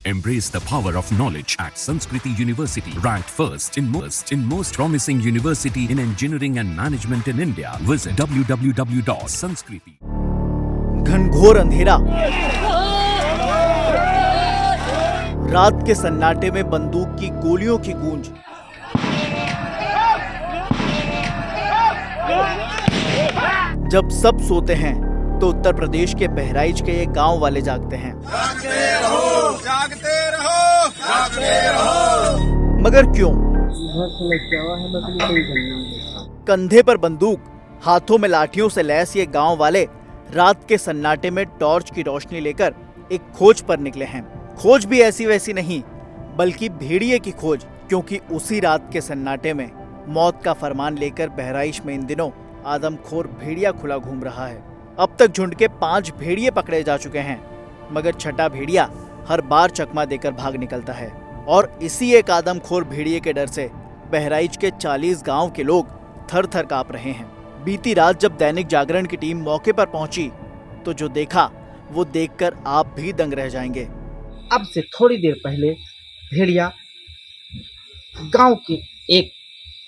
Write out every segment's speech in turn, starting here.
Embrace the power of knowledge at Sanskriti University, ranked first in most promising university in engineering and management in India. Visit www.sanskriti. घनघोर अंधेरा, रात के सन्नाटे में बंदूक की गोलियों की गूंज, जब सब सोते हैं तो उत्तर प्रदेश के बहराइच के ये गांव वाले जागते हैं। जागते रहो, जागते रहो, जागते रहो। मगर क्यों? कंधे पर बंदूक, हाथों में लाठियों से लैस ये गांव वाले रात के सन्नाटे में टॉर्च की रोशनी लेकर एक खोज पर निकले हैं। खोज भी ऐसी वैसी नहीं, बल्कि भेड़िए की खोज, क्योंकि उसी रात के सन्नाटे में मौत का फरमान लेकर बहराइच में इन दिनों आदमखोर भेड़िया खुला घूम रहा है। अब तक झुंड के 5 भेड़िए पकड़े जा चुके हैं, मगर छठा भेड़िया हर बार चकमा देकर भाग निकलता है। और इसी एक आदमखोर भेड़िए के डर से बहराइच के 40 गांव के लोग थर थर कांप रहे हैं। बीती रात जब दैनिक जागरण की टीम मौके पर पहुंची तो जो देखा वो देखकर आप भी दंग रह जाएंगे। अब से थोड़ी देर पहले भेड़िया गांव के एक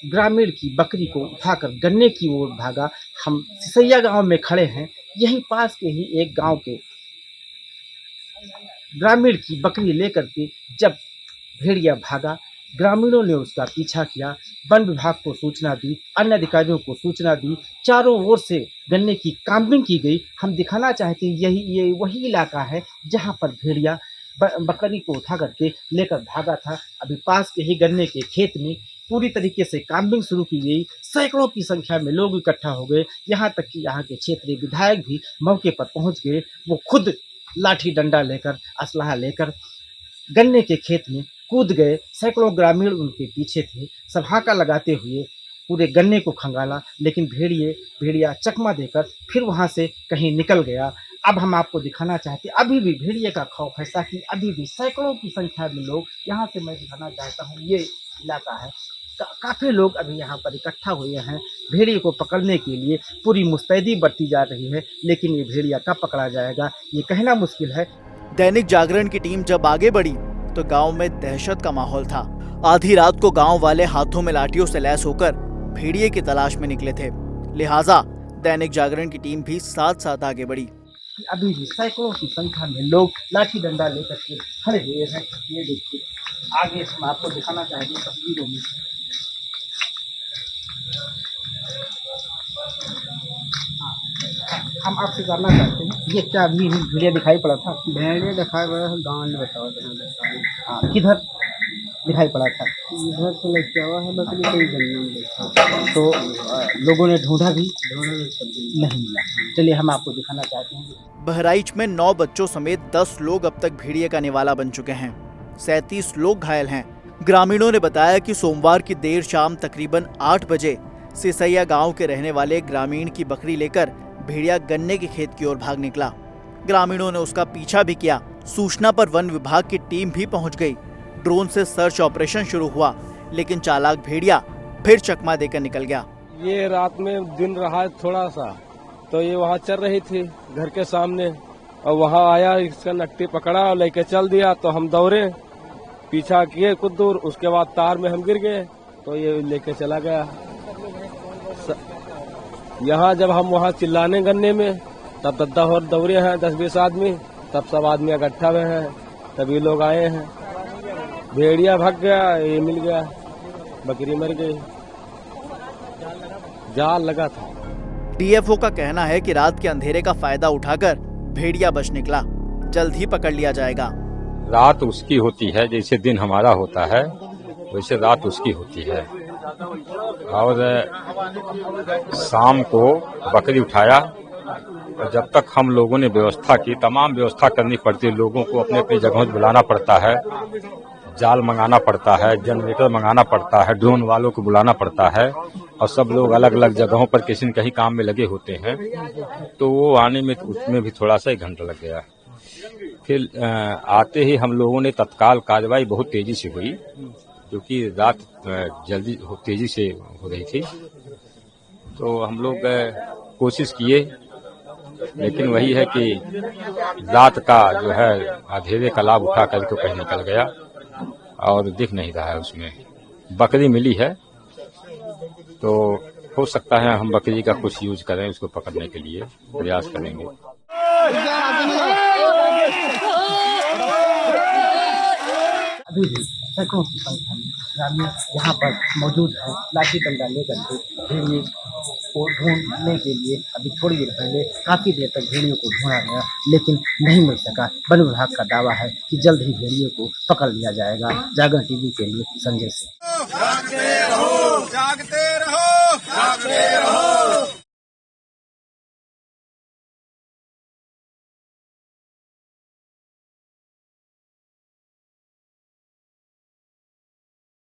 ग्रामीण की बकरी को उठाकर गन्ने की ओर भागा। हम सिसैया गांव में खड़े हैं। यहीं पास के ही एक गांव के ग्रामीण की बकरी लेकर के जब भेड़िया भागा, ग्रामीणों ने उसका पीछा किया, वन विभाग को सूचना दी, अन्य अधिकारियों को सूचना दी, चारों ओर से गन्ने की काम्बिंग की गई। हम दिखाना चाहते हैं ये वही इलाका है जहां पर भेड़िया बकरी को उठा करके लेकर भागा था। अभी पास के ही गन्ने के खेत में पूरी तरीके से काम्बिंग शुरू की गई। सैकड़ों की संख्या में लोग इकट्ठा हो गए, यहाँ तक कि यहाँ के क्षेत्रीय विधायक भी मौके पर पहुँच गए। वो खुद लाठी डंडा लेकर, असलाहा लेकर गन्ने के खेत में कूद गए। सैकड़ों ग्रामीण उनके पीछे थे, सब हाका लगाते हुए पूरे गन्ने को खंगाला, लेकिन भेड़िया चकमा देकर फिर वहाँ से कहीं निकल गया। अब हम आपको दिखाना चाहते हैं, अभी भी भेड़िए का खौफ है, ताकि अभी भी सैकड़ों की संख्या में लोग यहाँ से, मैं दिखाना चाहता हूँ, ये इलाका है, काफ़ी लोग अभी यहाँ पर इकट्ठा हुए हैं। भेड़िए को पकड़ने के लिए पूरी मुस्तैदी बरती जा रही है, लेकिन ये भेड़िया कब पकड़ा जाएगा ये कहना मुश्किल है। दैनिक जागरण की टीम जब आगे बढ़ी तो गांव में दहशत का माहौल था। आधी रात को गांव वाले हाथों में लाठियों से लैस होकर भेड़िए की तलाश में निकले थे, लिहाजा दैनिक जागरण की टीम भी साथ साथ आगे बढ़ी। अभी भी सैकड़ों की संख्या में लोग लाठी डंडा लेकर के खड़े हुए हैं। ये देखिए, आगे हम आपको दिखाना चाहेंगे तस्वीरों में। हम आपसे जानना चाहते हैं, ये क्या अभी भेड़िया दिखाई पड़ा था? भेड़िया दिखाई पड़ा था, गाँव में बताओ। हाँ, किधर दिखाई पड़ा था? इधर से लेके हुआ है बकरी, कोई जंगल में देखा तो लोगों ने ढूंढा भी ढोड़ा नहीं मिला। चलिए हम आपको दिखाना चाहते हैं। बहराइच में 9 बच्चों समेत 10 लोग अब तक भेड़िए का निवाला बन चुके हैं। 37 लोग घायल हैं। ग्रामीणों ने बताया कि सोमवार की देर शाम तकरीबन 8 बजे सिसैया गांव के रहने वाले ग्रामीण की बकरी लेकर भेड़िया गन्ने के खेत की ओर भाग निकला। ग्रामीणों ने उसका पीछा भी किया। सूचना पर वन विभाग की टीम भी पहुंच गई। ड्रोन से सर्च ऑपरेशन शुरू हुआ, लेकिन चालाक भेड़िया फिर चकमा देकर निकल गया। ये रात में दिन रहा थोड़ा सा, तो ये वहाँ चल रही थी घर के सामने, और वहाँ आया, इसका नट्टी पकड़ा और लेके चल दिया। तो हम दौड़े, पीछा किए कुछ दूर, उसके बाद तार में हम गिर गए, तो ये लेके चला गया। यहाँ जब हम वहाँ चिल्लाने गन्ने में, तब दद्दा और दौड़े हैं 10-20 आदमी, तब सब आदमी इकट्ठा हुए हैं, तभी लोग आए हैं। भेड़िया भाग गया, ये मिल गया, बकरी मर गई, जाल लगा था। डीएफओ का कहना है कि रात के अंधेरे का फायदा उठाकर भेड़िया बच निकला, जल्द ही पकड़ लिया जाएगा। रात उसकी होती है जैसे दिन हमारा होता है, वैसे रात उसकी होती है। और शाम को बकरी उठाया, और जब तक हम लोगों ने व्यवस्था की, तमाम व्यवस्था करनी पड़ती है, लोगों को अपने अपनी जगहों पर बुलाना पड़ता है, जाल मंगाना पड़ता है, जनरेटर मंगाना पड़ता है, ड्रोन वालों को बुलाना पड़ता है, और सब लोग अलग अलग जगहों पर किसी न कहीं काम में लगे होते हैं। तो वो आने में उसमें भी थोड़ा सा 1 घंटा लग गया। फिर आते ही हम लोगों ने तत्काल कार्रवाई बहुत तेजी से हुई, क्योंकि रात जल्दी तेजी से हो रही थी। तो हम लोग कोशिश किए लेकिन वही है कि रात का जो है अंधेरे का लाभ उठा कर तो कहीं निकल गया और दिख नहीं रहा है उसमें। बकरी मिली है तो हो सकता है हम बकरी का कुछ यूज करें, उसको पकड़ने के लिए प्रयास करेंगे। अभी भी सैकड़ों की संख्या में ग्रामीण यहाँ पर मौजूद हैं। लाठी डंडा लेकर के भेड़िए को ढूंढने के लिए अभी थोड़ी देर पहले काफी देर तक भेड़ियों को ढूंढा गया, लेकिन नहीं मिल सका। वन विभाग का दावा है कि जल्द ही भेड़ियों को पकड़ लिया जाएगा। जागरण टीवी के लिए संजय सिंह। जागते रहो, जागते रहो।